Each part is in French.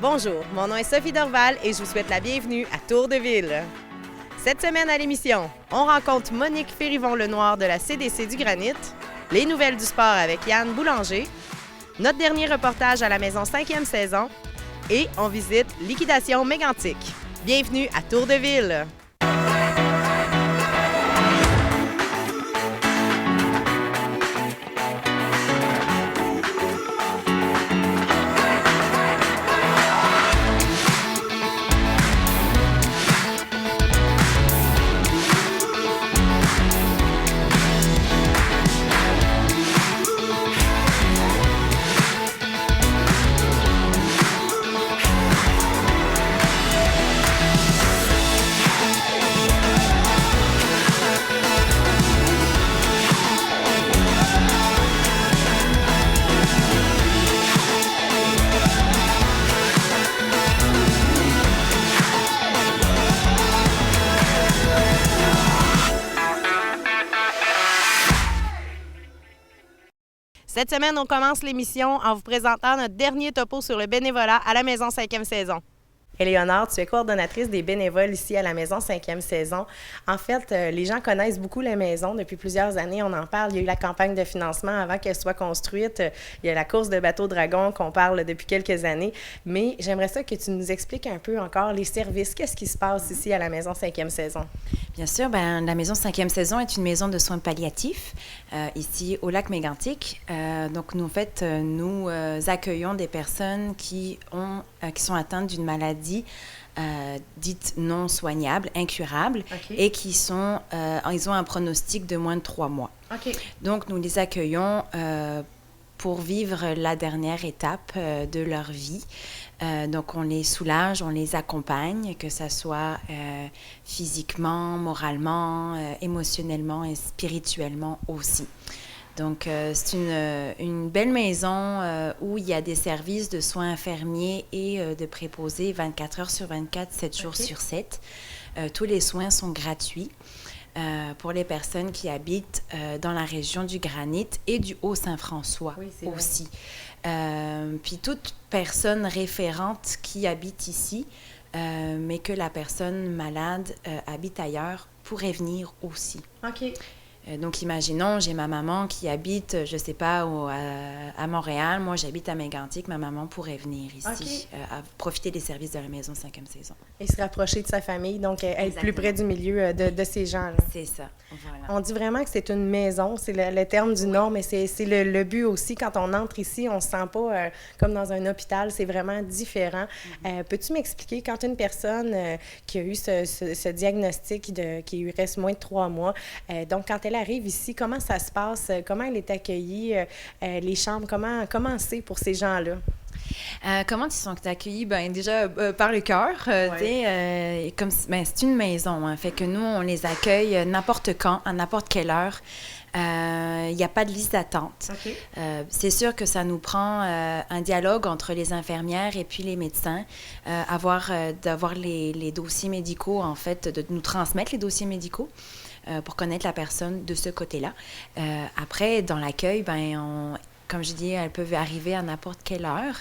Bonjour, mon nom est Sophie Dorval et je vous souhaite la bienvenue à Tour de Ville. Cette semaine à l'émission, on rencontre Monique Férivon-Lenoir de la CDC du Granit, les nouvelles du sport avec Yann Boulanger, notre dernier reportage à la maison 5e saison et on visite Liquidation Mégantic. Bienvenue à Tour de Ville. Cette semaine, on commence l'émission en vous présentant notre dernier topo sur le bénévolat à la Maison 5e saison. Éléonore, tu es coordonnatrice des bénévoles ici à la Maison 5e saison. En fait, les gens connaissent beaucoup la maison. Depuis plusieurs années, on en parle. Il y a eu la campagne de financement avant qu'elle soit construite. Il y a la course de bateau dragon qu'on parle depuis quelques années. Mais j'aimerais ça que tu nous expliques un peu encore les services. Qu'est-ce qui se passe ici à la Maison 5e saison? Bien sûr, la Maison 5e saison est une maison de soins palliatifs ici au lac Mégantic. Donc, nous, en fait, nous accueillons des personnes qui sont atteintes d'une maladie dite non soignable, incurable, Okay. et ils ont un pronostic de moins de 3 mois. OK. Donc, nous les accueillons pour vivre la dernière étape de leur vie. Donc, on les soulage, on les accompagne, que ce soit physiquement, moralement, émotionnellement et spirituellement aussi. Donc, c'est une belle maison où il y a des services de soins infirmiers et de préposés 24 heures sur 24, 7 jours Okay. sur 7. Tous les soins sont gratuits pour les personnes qui habitent dans la région du Granit et du Haut-Saint-François aussi. Puis toute personne référente qui habite ici, mais que la personne malade habite ailleurs, pourrait venir aussi. OK. Donc, imaginons, j'ai ma maman qui habite, je ne sais pas, à Montréal. Moi, j'habite à Mégantic. Ma maman pourrait venir ici, à profiter des services de la Maison 5e saison. Et se rapprocher de sa famille, donc être plus près du milieu de ces gens-là. C'est ça, voilà. On dit vraiment que c'est une maison, c'est le terme du nom, mais c'est le but aussi. Quand on entre ici, on ne se sent pas comme dans un hôpital, c'est vraiment différent. Peux-tu m'expliquer, quand une personne qui a eu ce diagnostic qui lui reste moins de 3 mois, donc quand elle arrive ici, comment ça se passe? Comment elle est accueillie? Les chambres, comment c'est pour ces gens-là? Comment ils sont accueillis? Déjà, par le cœur. C'est une maison, hein, fait que nous, on les accueille n'importe quand, à n'importe quelle heure. Il n'y a pas de liste d'attente. Okay. C'est sûr que ça nous prend un dialogue entre les infirmières et puis les médecins, d'avoir les dossiers médicaux, en fait, de nous transmettre les dossiers médicaux pour connaître la personne de ce côté-là. Après, dans l'accueil, comme je dis, elles peuvent arriver à n'importe quelle heure.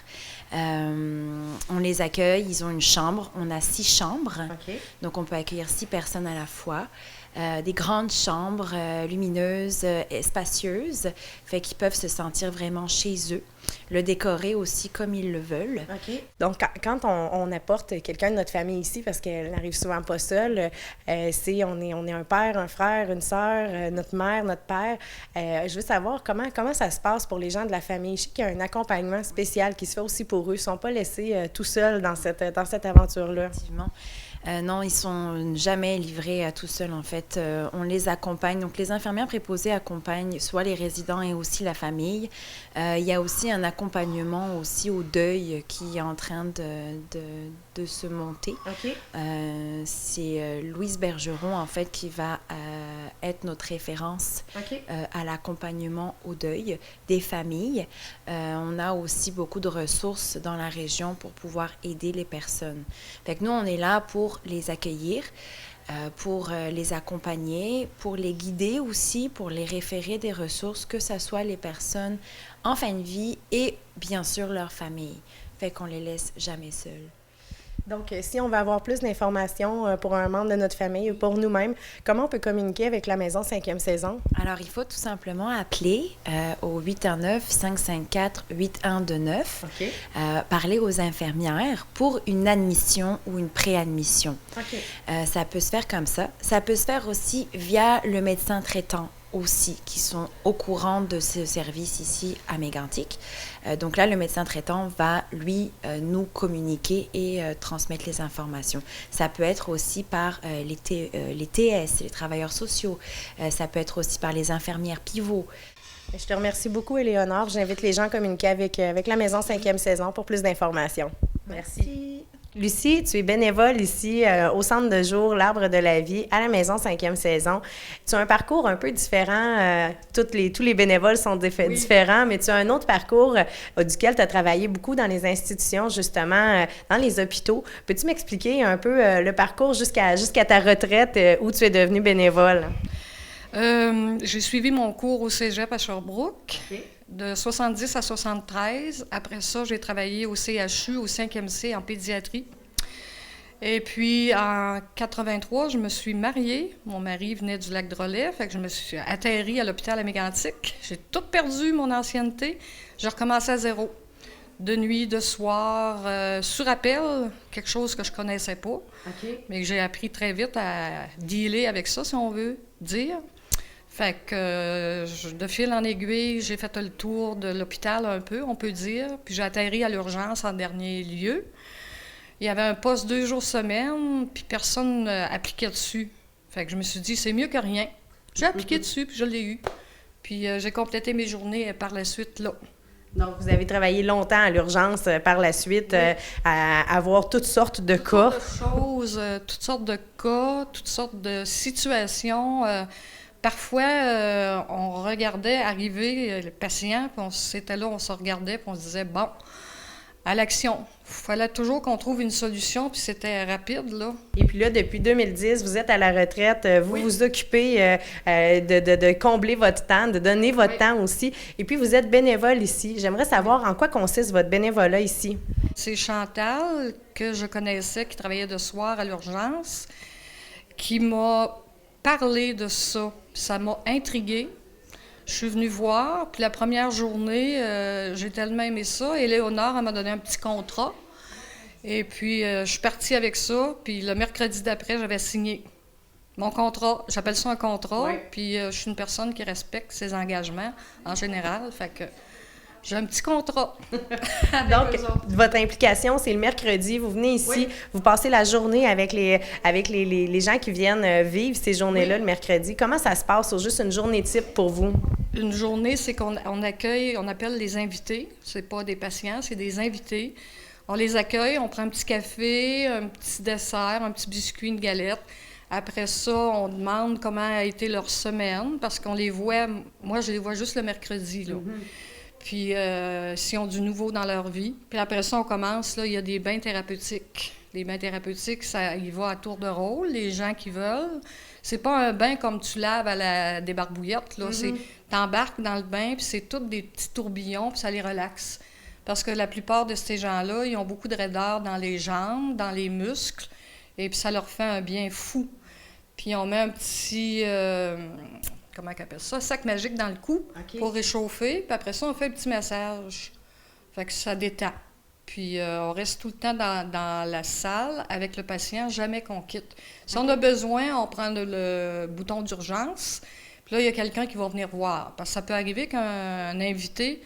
On les accueille, ils ont une chambre. On a 6 chambres, Okay. donc on peut accueillir 6 personnes à la fois. Des grandes chambres lumineuses et spacieuses, fait qu'ils peuvent se sentir vraiment chez eux. Le décorer aussi comme ils le veulent. OK. Donc, quand on apporte quelqu'un de notre famille ici, parce qu'elle n'arrive souvent pas seule, on est un père, un frère, une sœur, notre mère, notre père. Je veux savoir comment ça se passe pour les gens de la famille. Je sais qu'il y a un accompagnement spécial qui se fait aussi pour eux. Ils ne sont pas laissés tout seuls dans cette aventure-là. Effectivement. Non, ils sont jamais livrés à tout seuls, en fait. On les accompagne. Donc, les infirmières préposées accompagnent soit les résidents et aussi la famille. Il y a aussi un accompagnement aussi au deuil qui est en train de se monter. OK. C'est Louise Bergeron, en fait, qui va être notre référence OK. à l'accompagnement au deuil des familles. On a aussi beaucoup de ressources dans la région pour pouvoir aider les personnes. Fait que nous, on est là pour les accueillir, pour les accompagner, pour les guider aussi, pour les référer des ressources, que ce soit les personnes en fin de vie et bien sûr leur famille. fait qu'on les laisse jamais seuls. Donc, si on veut avoir plus d'informations pour un membre de notre famille ou pour nous-mêmes, comment on peut communiquer avec la Maison 5e saison? Alors, il faut tout simplement appeler au 819-554-8129, OK. parler aux infirmières pour une admission ou une préadmission. OK. Ça peut se faire comme ça. Ça peut se faire aussi via le médecin traitant aussi, qui sont au courant de ce service ici à Mégantic. Donc là, le médecin traitant va, lui, nous communiquer et transmettre les informations. Ça peut être aussi par les TS, les travailleurs sociaux. Ça peut être aussi par les infirmières pivots. Je te remercie beaucoup, Éléonore. J'invite les gens à communiquer avec la Maison 5e saison pour plus d'informations. Merci. Lucie, tu es bénévole ici au Centre de jour L'Arbre de la Vie à la Maison 5e saison. Tu as un parcours un peu différent. Tous les bénévoles sont différents, mais tu as un autre parcours duquel tu as travaillé beaucoup dans les institutions, justement, dans les hôpitaux. Peux-tu m'expliquer un peu le parcours jusqu'à ta retraite où tu es devenue bénévole? J'ai suivi mon cours au cégep à Sherbrooke, de 70 à 73. Après ça, j'ai travaillé au CHU, au 5e C, en pédiatrie. Et puis, en 83, je me suis mariée. Mon mari venait du Lac-Drolet, fait que je me suis atterrie à l'hôpital à Mégantic. J'ai tout perdu, mon ancienneté. J'ai recommencé à zéro. De nuit, de soir, sur appel, quelque chose que je connaissais pas, mais que j'ai appris très vite à dealer avec ça, si on veut dire. Fait que de fil en aiguille, j'ai fait le tour de l'hôpital un peu, on peut dire, puis j'ai atterri à l'urgence en dernier lieu. Il y avait un poste 2 jours semaine, puis personne n'appliquait dessus. Fait que je me suis dit, c'est mieux que rien. J'ai appliqué dessus, puis je l'ai eu. Puis j'ai complété mes journées par la suite là. Donc, vous avez travaillé longtemps à l'urgence par la suite, à avoir toutes sortes de cas. Toutes sortes de cas, toutes sortes de situations. Parfois, on regardait arriver le patient, puis on se regardait, puis on se disait, bon, à l'action. Il fallait toujours qu'on trouve une solution, puis c'était rapide, là. Et puis là, depuis 2010, vous êtes à la retraite, vous vous occupez de combler votre temps, de donner votre temps aussi. Et puis, vous êtes bénévole ici. J'aimerais savoir en quoi consiste votre bénévolat ici. C'est Chantal, que je connaissais, qui travaillait de soir à l'urgence, qui m'a parlé de ça. Ça m'a intriguée. Je suis venue voir, puis la première journée, j'ai tellement aimé ça. Éléonore, elle m'a donné un petit contrat. Et puis, je suis partie avec ça. Puis le mercredi d'après, j'avais signé mon contrat. J'appelle ça un contrat. Puis, je suis une personne qui respecte ses engagements en général. Fait que j'ai un petit contrat. Donc, votre implication, c'est le mercredi. Vous venez ici, vous passez la journée avec les gens qui viennent vivre ces journées-là le mercredi. Comment ça se passe? C'est juste une journée type pour vous? Une journée, c'est qu'on accueille, on appelle les invités. C'est pas des patients, c'est des invités. On les accueille, on prend un petit café, un petit dessert, un petit biscuit, une galette. Après ça, on demande comment a été leur semaine, parce qu'on les voit, moi je les vois juste le mercredi, là. Puis s'ils ont du nouveau dans leur vie. Puis après ça, on commence, là, il y a des bains thérapeutiques. Les bains thérapeutiques, ça y va à tour de rôle, les gens qui veulent. C'est pas un bain comme tu laves à la débarbouillette, là. C'est t'embarques dans le bain, puis c'est tous des petits tourbillons, puis ça les relaxe. Parce que la plupart de ces gens-là, ils ont beaucoup de raideur dans les jambes, dans les muscles, et puis ça leur fait un bien fou. Puis on met un petit, comment on appelle ça, sac magique dans le cou pour réchauffer, puis après ça, on fait un petit massage. Fait que ça détend. Puis on reste tout le temps dans la salle avec le patient, jamais qu'on quitte. Si on a besoin, on prend le bouton d'urgence, puis là, il y a quelqu'un qui va venir voir. Parce que ça peut arriver qu'un invité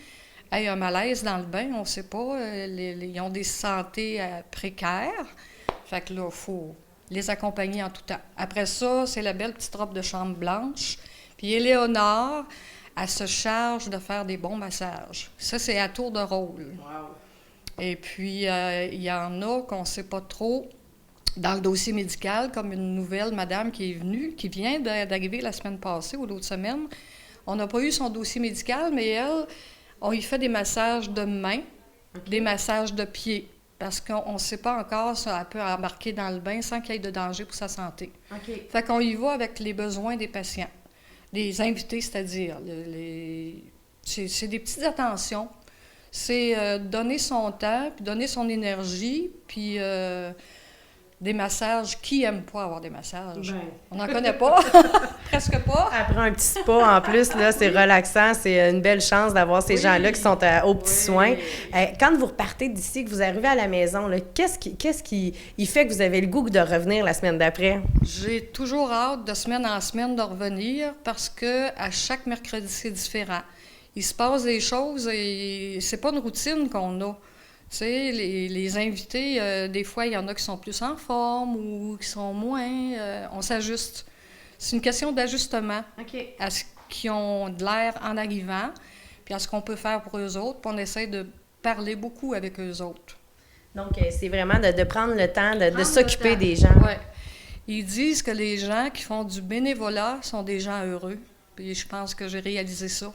ait un malaise dans le bain, on ne sait pas. Ils ont des santé précaires. Fait que là, il faut les accompagner en tout temps. Après ça, c'est la belle petite robe de chambre blanche. Puis Éléonore, elle se charge de faire des bons massages. Ça, c'est à tour de rôle. Wow. Et puis, il y en a qu'on ne sait pas trop dans le dossier médical, comme une nouvelle madame qui est venue, qui vient d'arriver la semaine passée ou l'autre semaine. On n'a pas eu son dossier médical, mais elle, on lui fait des massages de main, des massages de pieds, parce qu'on ne sait pas encore si elle peut embarquer dans le bain sans qu'il y ait de danger pour sa santé. Fait qu'on y va avec les besoins des patients, des invités, c'est-à-dire. C'est des petites attentions. C'est donner son temps, puis donner son énergie, puis des massages. Qui aime pas avoir des massages? Ben. On n'en connaît pas, presque pas. Après un petit spa, en plus, là, c'est relaxant. C'est une belle chance d'avoir ces Oui. gens-là qui sont aux petits Oui. soins. Quand vous repartez d'ici, que vous arrivez à la maison, là, qu'est-ce qui il fait que vous avez le goût de revenir la semaine d'après? J'ai toujours hâte de semaine en semaine de revenir parce que à chaque mercredi, c'est différent. Il se passe des choses et c'est pas une routine qu'on a. Tu sais, les invités, des fois, il y en a qui sont plus en forme ou qui sont moins. On s'ajuste. C'est une question d'ajustement à ce qu'ils ont de l'air en arrivant, puis à ce qu'on peut faire pour eux autres, puis on essaie de parler beaucoup avec eux autres. Donc, c'est vraiment de prendre le temps de Prendre s'occuper le temps. des gens. Ouais. Ils disent que les gens qui font du bénévolat sont des gens heureux. Puis je pense que j'ai réalisé ça.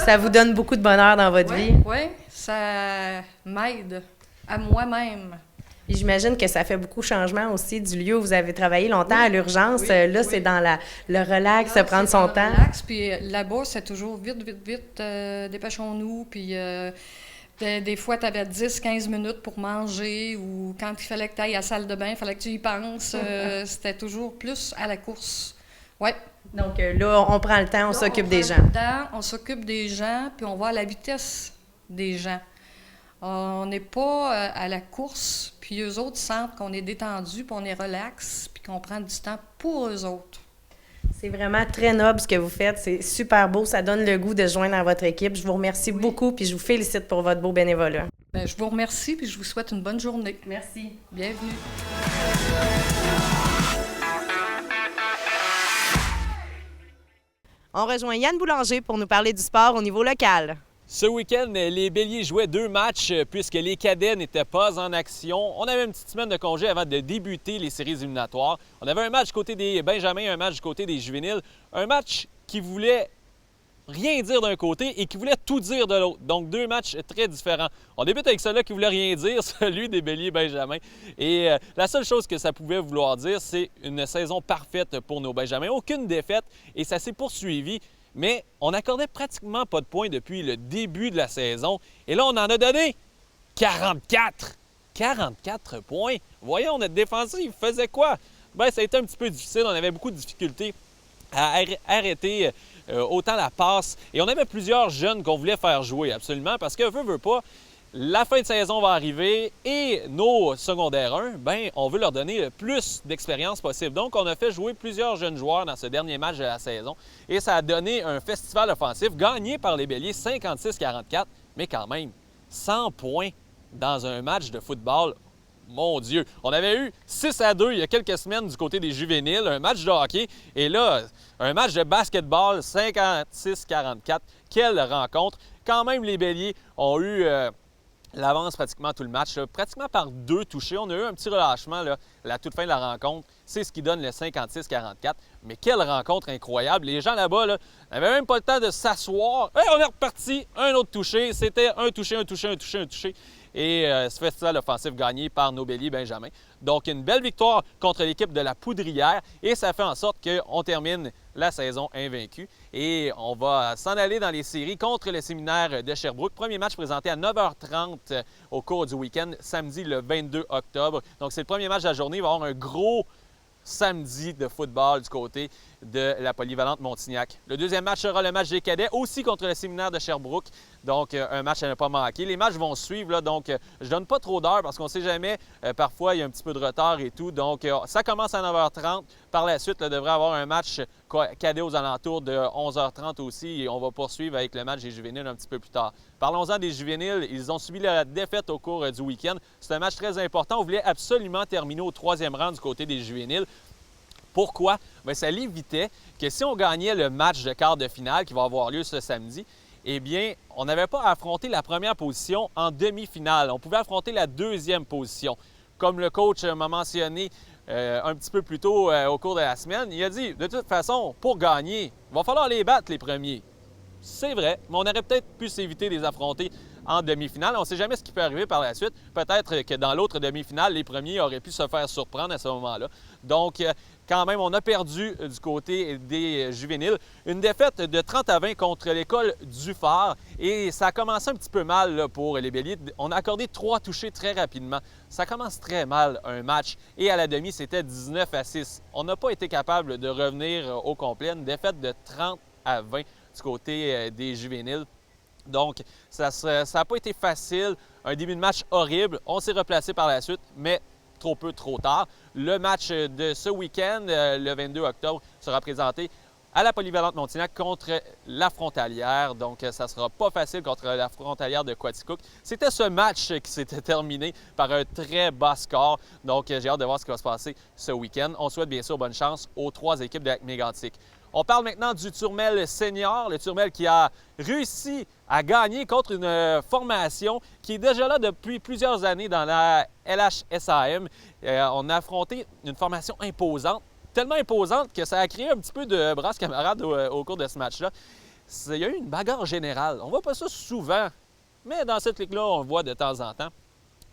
Ça vous donne beaucoup de bonheur dans votre vie. Oui, ça m'aide à moi-même. Puis j'imagine que ça fait beaucoup de changement aussi du lieu où vous avez travaillé longtemps à l'urgence. Oui, là, oui. c'est dans le relax, Là, prendre c'est son dans le temps. relax, puis là-bas, c'est toujours vite, vite, vite, dépêchons-nous. Puis des fois, tu avais 10-15 minutes pour manger ou quand il fallait que tu ailles à la salle de bain, il fallait que tu y penses. C'était toujours plus à la course. Oui. Donc là, on prend le temps, on s'occupe des gens. On s'occupe des gens, puis on va à la vitesse des gens. On n'est pas à la course, puis eux autres sentent qu'on est détendu, puis on est relax, puis qu'on prend du temps pour eux autres. C'est vraiment très noble ce que vous faites. C'est super beau. Ça donne le goût de se joindre à votre équipe. Je vous remercie beaucoup, puis je vous félicite pour votre beau bénévolat. Bien, je vous remercie, puis je vous souhaite une bonne journée. Merci. Bienvenue. On rejoint Yann Boulanger pour nous parler du sport au niveau local. Ce week-end, les Béliers jouaient 2 matchs puisque les cadets n'étaient pas en action. On avait une petite semaine de congé avant de débuter les séries éliminatoires. On avait un match du côté des Benjamins, un match du côté des juvéniles. Un match qui voulait rien dire d'un côté et qui voulait tout dire de l'autre. Donc, 2 matchs très différents. On débute avec celui-là qui voulait rien dire, celui des Béliers Benjamins. Et la seule chose que ça pouvait vouloir dire, c'est une saison parfaite pour nos Benjamins. Aucune défaite et ça s'est poursuivi. Mais on n'accordait pratiquement pas de points depuis le début de la saison. Et là, on en a donné 44. 44 points. Voyons, notre défensif faisait quoi? Bien, ça a été un petit peu difficile. On avait beaucoup de difficultés à arrêter autant la passe. Et on avait plusieurs jeunes qu'on voulait faire jouer, absolument, parce que, veut pas, la fin de saison va arriver et nos secondaires 1, bien, on veut leur donner le plus d'expérience possible. Donc, on a fait jouer plusieurs jeunes joueurs dans ce dernier match de la saison et ça a donné un festival offensif gagné par les Béliers 56-44, mais quand même 100 points dans un match de football. Mon Dieu! On avait eu 6-2 il y a quelques semaines du côté des juvéniles, un match de hockey, et là, un match de basketball 56-44. Quelle rencontre! Quand même, les Béliers ont eu l'avance pratiquement tout le match, là, pratiquement par 2 touchés. On a eu un petit relâchement là, à la toute fin de la rencontre. C'est ce qui donne le 56-44. Mais quelle rencontre incroyable! Les gens là-bas n'avaient même pas le temps de s'asseoir. Hey, on est reparti! Un autre touché. C'était un touché, un touché, un touché, un touché. Et ce festival offensif gagné par nos Béliers Benjamin. Donc, une belle victoire contre l'équipe de la Poudrière. Et ça fait en sorte qu'on termine la saison invaincue. Et on va s'en aller dans les séries contre le séminaire de Sherbrooke. Premier match présenté à 9h30 au cours du week-end, samedi le 22 octobre. Donc, c'est le premier match de la journée. Il va y avoir un gros samedi de football du côté de la polyvalente Montignac. Le deuxième match sera le match des cadets, aussi contre le séminaire de Sherbrooke. Donc, un match à ne pas manquer. Les matchs vont suivre, là, donc je donne pas trop d'heures parce qu'on ne sait jamais. Parfois, il y a un petit peu de retard et tout. Donc, ça commence à 9h30. Par la suite, il devrait avoir un match cadet aux alentours de 11h30 aussi. Et on va poursuivre avec le match des juvéniles un petit peu plus tard. Parlons-en des juvéniles. Ils ont subi la défaite au cours du week-end. C'est un match très important. On voulait absolument terminer au 3e rang du côté des juvéniles. Pourquoi? Bien, ça l'évitait que si on gagnait le match de quart de finale qui va avoir lieu ce samedi, eh bien, on n'avait pas à affronter la première position en demi-finale. On pouvait affronter la 2e position. Comme le coach m'a mentionné un petit peu plus tôt au cours de la semaine, il a dit, de toute façon, pour gagner, il va falloir les battre les premiers. C'est vrai, mais on aurait peut-être pu s'éviter de les affronter en demi-finale. On ne sait jamais ce qui peut arriver par la suite. Peut-être que dans l'autre demi-finale, les premiers auraient pu se faire surprendre à ce moment-là. Donc, quand même, on a perdu du côté des juvéniles. Une défaite de 30-20 contre l'école du Phare. Et ça a commencé un petit peu mal là, pour les Béliers. On a accordé 3 touchés très rapidement. Ça commence très mal un match. Et à la demi, c'était 19-6. On n'a pas été capable de revenir au complet. Une défaite de 30-20 du côté des juvéniles. Donc, ça n'a pas été facile. Un début de match horrible. On s'est replacé par la suite, mais trop peu, trop tard. Le match de ce week-end, le 22 octobre, sera présenté à la Polyvalente Montignac contre la Frontalière. Donc, ça ne sera pas facile contre la Frontalière de Quaticook. C'était ce match qui s'était terminé par un très bas score. Donc, j'ai hâte de voir ce qui va se passer ce week-end. On souhaite bien sûr bonne chance aux 3 équipes de Lac-Mégantic. On parle maintenant du Turmel senior, le Turmel qui a réussi à gagner contre une formation qui est déjà là depuis plusieurs années dans la LHSAM. On a affronté une formation imposante, tellement imposante que ça a créé un petit peu de brasse camarade au cours de ce match-là. Il y a eu une bagarre générale. On ne voit pas ça souvent, mais dans cette ligue-là, on le voit de temps en temps.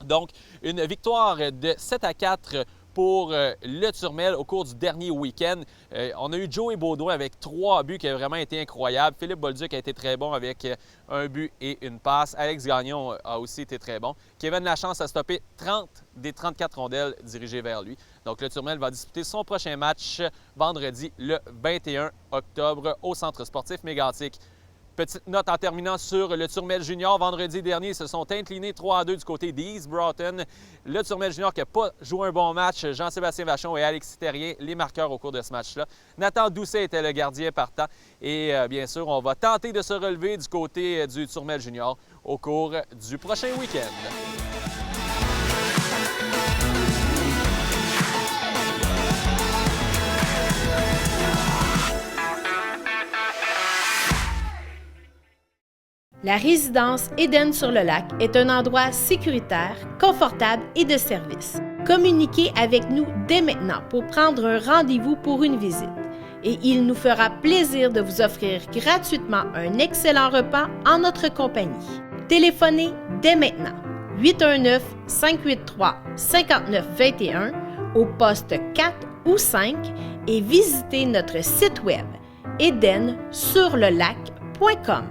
Donc, une victoire de 7-4 pour le Turmel au cours du dernier week-end. On a eu Joey Baudouin avec 3 buts qui a vraiment été incroyable. Philippe Bolduc a été très bon avec un but et une passe. Alex Gagnon a aussi été très bon. Kevin Lachance a stoppé 30 des 34 rondelles dirigées vers lui. Donc le Turmel va disputer son prochain match vendredi le 21 octobre au Centre sportif Mégantic. Petite note en terminant sur le Turmel Junior. Vendredi dernier, ils se sont inclinés 3-2 du côté d'East Broughton. Le Turmel Junior qui n'a pas joué un bon match. Jean-Sébastien Vachon et Alexis Terrien, les marqueurs au cours de ce match-là. Nathan Doucet était le gardien partant. Et bien sûr, on va tenter de se relever du côté du Turmel Junior au cours du prochain week-end. La résidence Éden-sur-le-Lac est un endroit sécuritaire, confortable et de service. Communiquez avec nous dès maintenant pour prendre un rendez-vous pour une visite. Et il nous fera plaisir de vous offrir gratuitement un excellent repas en notre compagnie. Téléphonez dès maintenant 819-583-5921 au poste 4 ou 5 et visitez notre site web edensurlelac.com.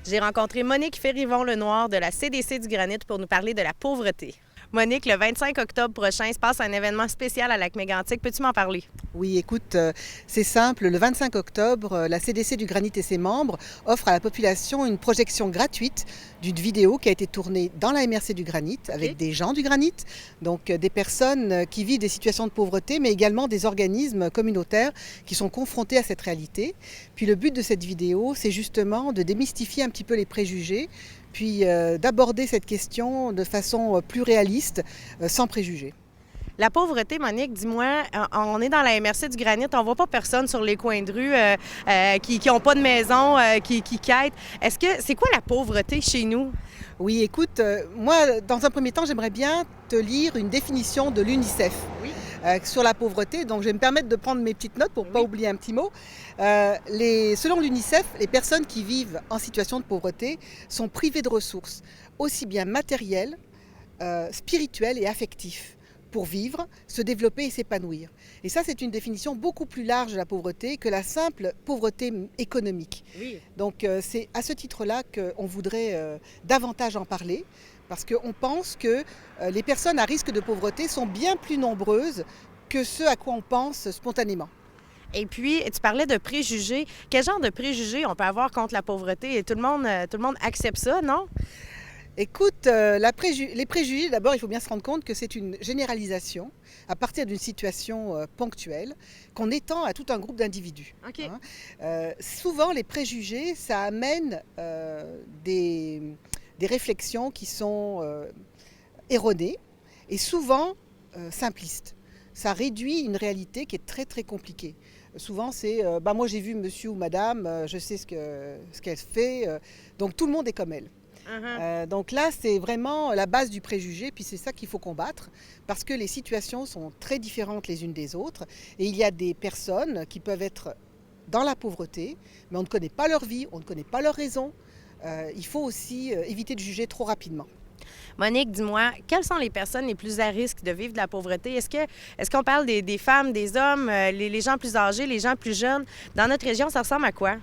J'ai rencontré Monique Ferrivon-Lenoir de la CDC du Granit pour nous parler de la pauvreté. Monique, le 25 octobre prochain se passe un événement spécial à Lac-Mégantic. Peux-tu m'en parler? Oui, écoute, c'est simple. Le 25 octobre, la CDC du Granit et ses membres offrent à la population une projection gratuite d'une vidéo qui a été tournée dans la MRC du Granit avec des gens du Granit, donc des personnes qui vivent des situations de pauvreté, mais également des organismes communautaires qui sont confrontés à cette réalité. Puis le but de cette vidéo, c'est justement de démystifier un petit peu les préjugés, puis d'aborder cette question de façon plus réaliste, sans préjugés. La pauvreté, Monique, dis-moi, on est dans la MRC du Granit, on ne voit pas personne sur les coins de rue qui n'ont pas de maison, qui quêtent. C'est quoi la pauvreté chez nous? Oui, écoute, moi, dans un premier temps, j'aimerais bien te lire une définition de l'UNICEF sur la pauvreté. Donc, je vais me permettre de prendre mes petites notes pour ne pas oublier un petit mot. Selon l'UNICEF, les personnes qui vivent en situation de pauvreté sont privées de ressources, aussi bien matérielles, spirituelles et affectives, pour vivre, se développer et s'épanouir. Et ça, c'est une définition beaucoup plus large de la pauvreté que la simple pauvreté économique. Oui. Donc, c'est à ce titre-là qu'on voudrait davantage en parler, parce qu'on pense que les personnes à risque de pauvreté sont bien plus nombreuses que ce à quoi on pense spontanément. Et puis, tu parlais de préjugés. Quel genre de préjugés on peut avoir contre la pauvreté? Et tout le monde accepte ça, non? Écoute, les préjugés, d'abord, il faut bien se rendre compte que c'est une généralisation à partir d'une situation ponctuelle qu'on étend à tout un groupe d'individus. OK. Hein. Souvent, les préjugés, ça amène des réflexions qui sont erronées et souvent simplistes. Ça réduit une réalité qui est très très compliquée. Souvent, c'est moi j'ai vu monsieur ou madame, je sais ce qu'elle fait, donc tout le monde est comme elle. Donc là, c'est vraiment la base du préjugé, puis c'est ça qu'il faut combattre, parce que les situations sont très différentes les unes des autres, et il y a des personnes qui peuvent être dans la pauvreté, mais on ne connaît pas leur vie, on ne connaît pas leurs raisons. Il faut aussi éviter de juger trop rapidement. Monique, dis-moi, quelles sont les personnes les plus à risque de vivre de la pauvreté? Est-ce qu'on parle des femmes, des hommes, les gens plus âgés, les gens plus jeunes? Dans notre région, ça ressemble à quoi?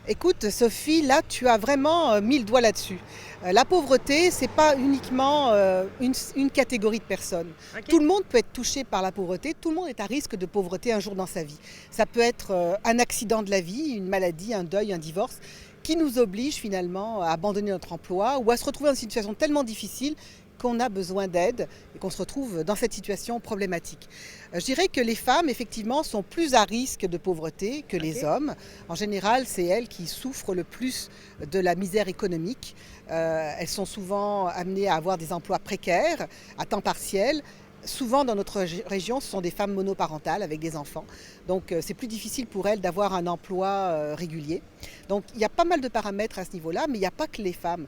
Écoute, Sophie, là, tu as vraiment mis le doigt là-dessus. La pauvreté, ce n'est pas uniquement une catégorie de personnes. Okay. Tout le monde peut être touché par la pauvreté. Tout le monde est à risque de pauvreté un jour dans sa vie. Ça peut être un accident de la vie, une maladie, un deuil, un divorce, qui nous oblige finalement à abandonner notre emploi ou à se retrouver dans une situation tellement difficile qu'on a besoin d'aide et qu'on se retrouve dans cette situation problématique. Je dirais que les femmes, effectivement, sont plus à risque de pauvreté que les hommes. En général, c'est elles qui souffrent le plus de la misère économique. Elles sont souvent amenées à avoir des emplois précaires, à temps partiel. Souvent, dans notre région, ce sont des femmes monoparentales avec des enfants. Donc, c'est plus difficile pour elles d'avoir un emploi régulier. Donc, il y a pas mal de paramètres à ce niveau-là, mais il n'y a pas que les femmes.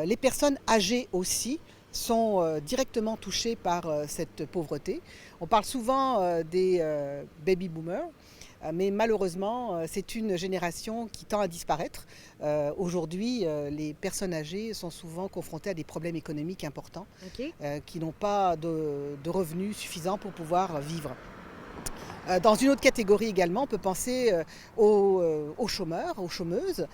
Les personnes âgées aussi sont directement touchées par cette pauvreté. On parle souvent des baby boomers, mais malheureusement, c'est une génération qui tend à disparaître. Aujourd'hui, les personnes âgées sont souvent confrontées à des problèmes économiques importants, qui n'ont pas de revenus suffisants pour pouvoir vivre. Dans une autre catégorie également, on peut penser aux chômeurs, aux chômeuses.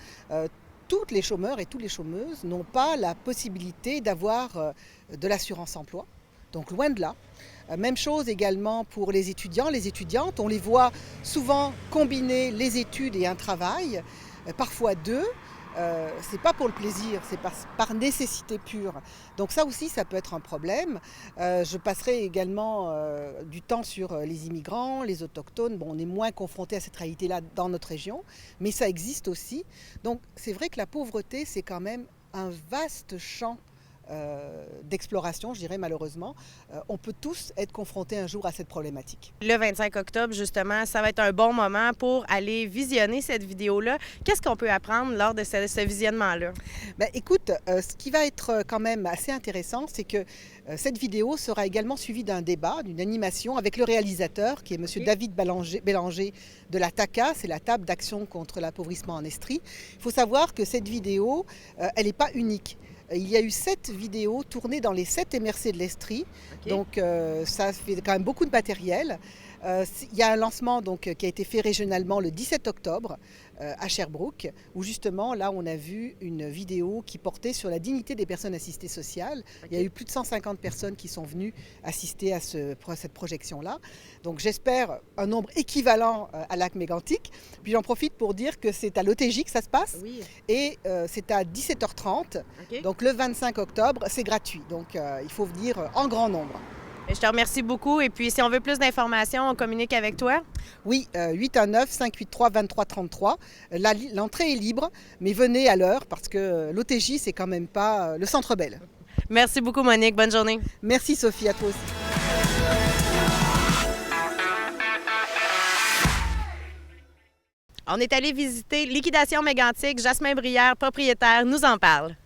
Toutes les chômeurs et toutes les chômeuses n'ont pas la possibilité d'avoir de l'assurance emploi, donc loin de là. Même chose également pour les étudiants, les étudiantes. On les voit souvent combiner les études et un travail, parfois deux. C'est pas pour le plaisir, c'est par nécessité pure. Donc ça aussi, ça peut être un problème. Je passerai également du temps sur les immigrants, les autochtones. Bon, on est moins confronté à cette réalité-là dans notre région, mais ça existe aussi. Donc c'est vrai que la pauvreté, c'est quand même un vaste champ d'exploration, je dirais malheureusement. On peut tous être confrontés un jour à cette problématique. Le 25 octobre, justement, ça va être un bon moment pour aller visionner cette vidéo-là. Qu'est-ce qu'on peut apprendre lors de ce visionnement-là? Ben, écoute, ce qui va être quand même assez intéressant, c'est que cette vidéo sera également suivie d'un débat, d'une animation avec le réalisateur, qui est M. David Bélanger de la TACA, c'est la table d'action contre l'appauvrissement en Estrie. Il faut savoir que cette vidéo, elle n'est pas unique. Il y a eu 7 vidéos tournées dans les 7 MRC de l'Estrie, donc ça fait quand même beaucoup de matériel. Il y a un lancement donc, qui a été fait régionalement le 17 octobre à Sherbrooke, où justement là on a vu une vidéo qui portait sur la dignité des personnes assistées sociales. Il y a eu plus de 150 personnes qui sont venues assister à cette projection-là. Donc j'espère un nombre équivalent à Lac-Mégantic. Puis j'en profite pour dire que c'est à l'OTJ que ça se passe. Oui. Et c'est à 17h30. Donc le 25 octobre, c'est gratuit. Donc il faut venir en grand nombre. Je te remercie beaucoup. Et puis, si on veut plus d'informations, on communique avec toi? Oui, 819-583-2333. L'entrée est libre, mais venez à l'heure parce que l'OTJ, c'est quand même pas le Centre Bell. Merci beaucoup, Monique. Bonne journée. Merci, Sophie, à toi aussi. On est allé visiter Liquidation Mégantic. Jasmin Brière, propriétaire, nous en parle.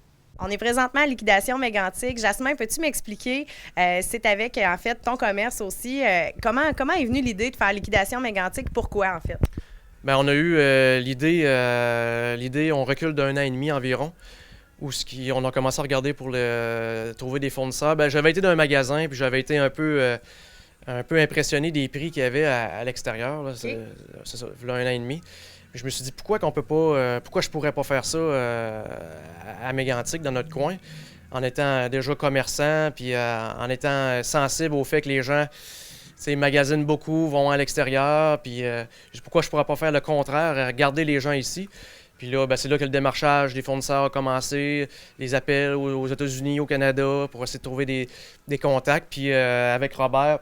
On est présentement à Liquidation Mégantic. Jasmin, peux-tu m'expliquer, c'est avec, en fait, ton commerce aussi, comment est venue l'idée de faire Liquidation Mégantic? Pourquoi, en fait? Bien, on a eu l'idée, on recule d'1 an et demi environ, où on a commencé à regarder pour trouver des fournisseurs. Bien, j'avais été dans un magasin, puis j'avais été un peu impressionné des prix qu'il y avait à l'extérieur. Là, c'est ça, il y a 1 an et demi. Je me suis dit, pourquoi je pourrais pas faire ça à Mégantic, dans notre coin, en étant déjà commerçant, puis en étant sensible au fait que les gens, ils magasinent beaucoup, vont à l'extérieur, puis pourquoi je pourrais pas faire le contraire, garder les gens ici? Puis là, c'est là que le démarchage des fournisseurs a commencé, les appels aux États-Unis, au Canada, pour essayer de trouver des contacts. Puis avec Robert,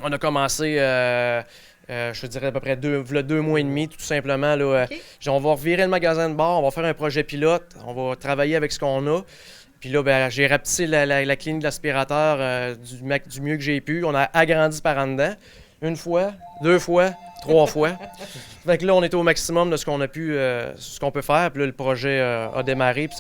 on a commencé, je te dirais à peu près 2 mois et demi, tout simplement. Là, OK. On va revirer le magasin de bar, on va faire un projet pilote, on va travailler avec ce qu'on a. Puis là, j'ai rapetissé la clinique de l'aspirateur du mieux que j'ai pu. On a agrandi par en dedans. 1 fois, 2 fois, 3 fois. Fait que là, on était au maximum de ce qu'on a pu, ce qu'on peut faire. Puis là, le projet a démarré. Puis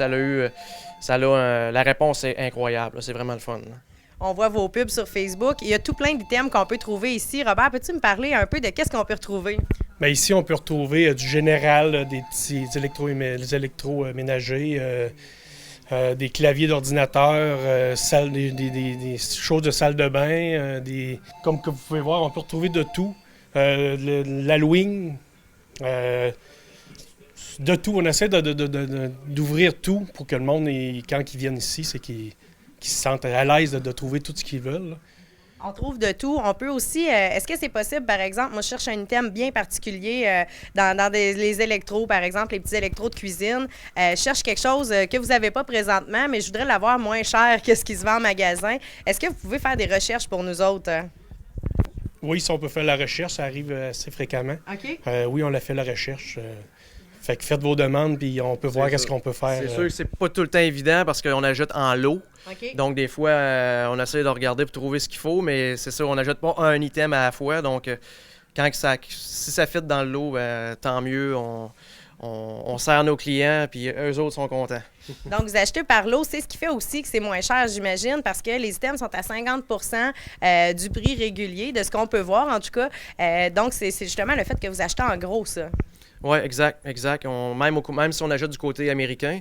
la réponse est incroyable. Là. C'est vraiment le fun. Là. On voit vos pubs sur Facebook. Il y a tout plein d'items qu'on peut trouver ici. Robert, peux-tu me parler un peu de qu'est-ce qu'on peut retrouver? Bien, ici, on peut retrouver du général, des petits électroménagers, des claviers d'ordinateur, des choses de salle de bain. Comme que vous pouvez voir, on peut retrouver de tout. L'Halloween, de tout. On essaie d'ouvrir tout pour que le monde, quand ils viennent ici, c'est qu'ils se sentent à l'aise de trouver tout ce qu'ils veulent. Là. On trouve de tout. On peut aussi... est-ce que c'est possible, par exemple, moi, je cherche un item bien particulier dans les électros, par exemple, les petits électros de cuisine. Je cherche quelque chose que vous n'avez pas présentement, mais je voudrais l'avoir moins cher que ce qui se vend en magasin. Est-ce que vous pouvez faire des recherches pour nous autres? Oui, si on peut faire la recherche, ça arrive assez fréquemment. OK. Oui, on a fait la recherche. Fait que faites vos demandes, puis on peut voir qu'est-ce qu'on peut faire. C'est sûr que c'est pas tout le temps évident parce qu'on ajoute en lot. OK. Donc, des fois, on essaie de regarder pour trouver ce qu'il faut, mais c'est ça, on n'ajoute pas un item à la fois. Donc, si ça fit dans le lot, tant mieux. On sert nos clients, puis eux autres sont contents. Donc, vous achetez par lot, c'est ce qui fait aussi que c'est moins cher, j'imagine, parce que les items sont à 50 du prix régulier, de ce qu'on peut voir, en tout cas. Donc, c'est justement le fait que vous achetez en gros, ça. Oui, exact. Même si on achète du côté américain,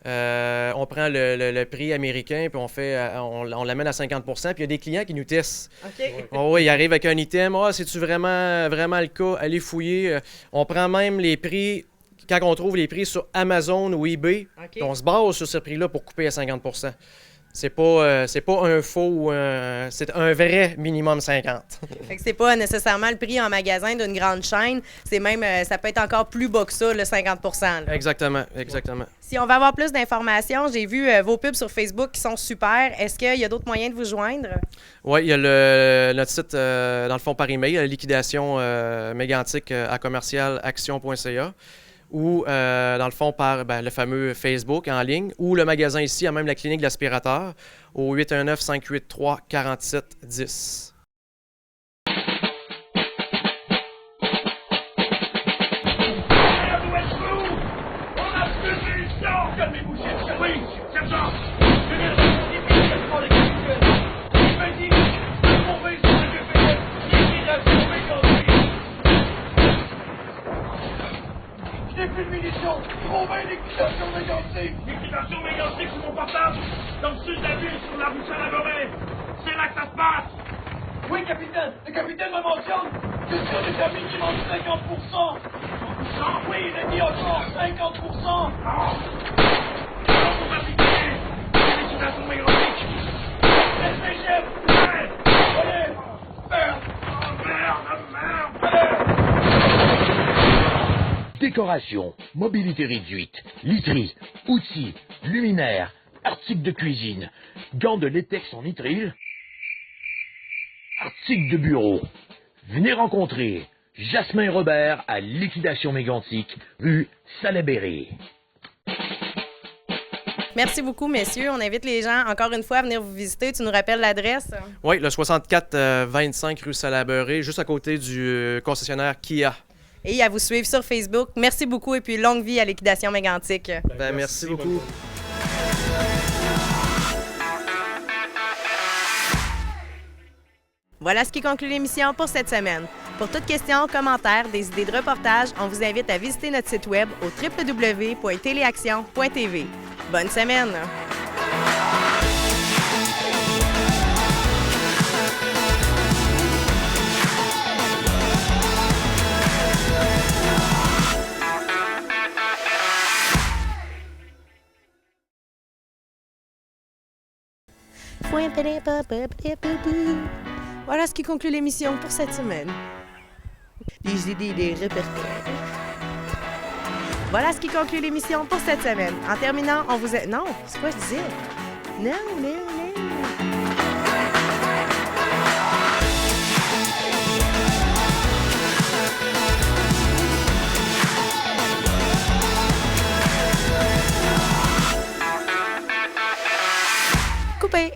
on prend le prix américain puis on l'amène à 50 puis il y a des clients qui nous testent. OK. Oh, oui, ils arrivent avec un item. C'est-tu vraiment le cas? Allez fouiller. On prend même les prix, quand on trouve les prix sur Amazon ou eBay, OK. on se base sur ce prix-là pour couper à 50 C'est pas un faux ou c'est un vrai minimum 50. Fait que c'est pas nécessairement le prix en magasin d'une grande chaîne. C'est même, ça peut être encore plus bas que ça, le 50 là. Exactement. Si on va avoir plus d'informations, j'ai vu vos pubs sur Facebook qui sont super. Est-ce qu'il y a d'autres moyens de vous joindre? Oui, il y a notre site, dans le fond, par email, liquidation mégantic à commercialaction.ca. Ou, dans le fond, par le fameux Facebook en ligne, ou le magasin ici, à même la clinique de l'aspirateur, au 819-583-4710. Plus de munitions! Trouvez liquidation mégantique! Liquidation mégantique sur mon portable! Dans le sud de la ville, sur la rue Salaberry! C'est là que ça se passe! Oui, capitaine! Le capitaine me mentionne que sur les amis qui manquent 50%! 50%? Oui, il a dit encore 50%! Ah! Alors, on va piquer! Liquidation mégantique! SPGF! Allez! Allez! Merde! Oh, merde! Allez! Décoration, mobilité réduite, literie, outils, luminaires, articles de cuisine, gants de latex en nitrile, articles de bureau. Venez rencontrer Jasmin et Robert à Liquidation Mégantic, rue Salaberry. Merci beaucoup, messieurs. On invite les gens, encore une fois, à venir vous visiter. Tu nous rappelles l'adresse? Oui, le 64-25 rue Salaberry, juste à côté du concessionnaire Kia. Et à vous suivre sur Facebook. Merci beaucoup et puis longue vie à Liquidation Mégantic. Merci beaucoup. Voilà ce qui conclut l'émission pour cette semaine. Pour toute question, commentaires, des idées de reportage, on vous invite à visiter notre site web au www.téléaction.tv. Bonne semaine! Voilà ce qui conclut l'émission pour cette semaine. Des idées, des répertoires. Voilà ce qui conclut l'émission pour cette semaine. En terminant, on vous... Non, c'est quoi je disais? Non. Coupé.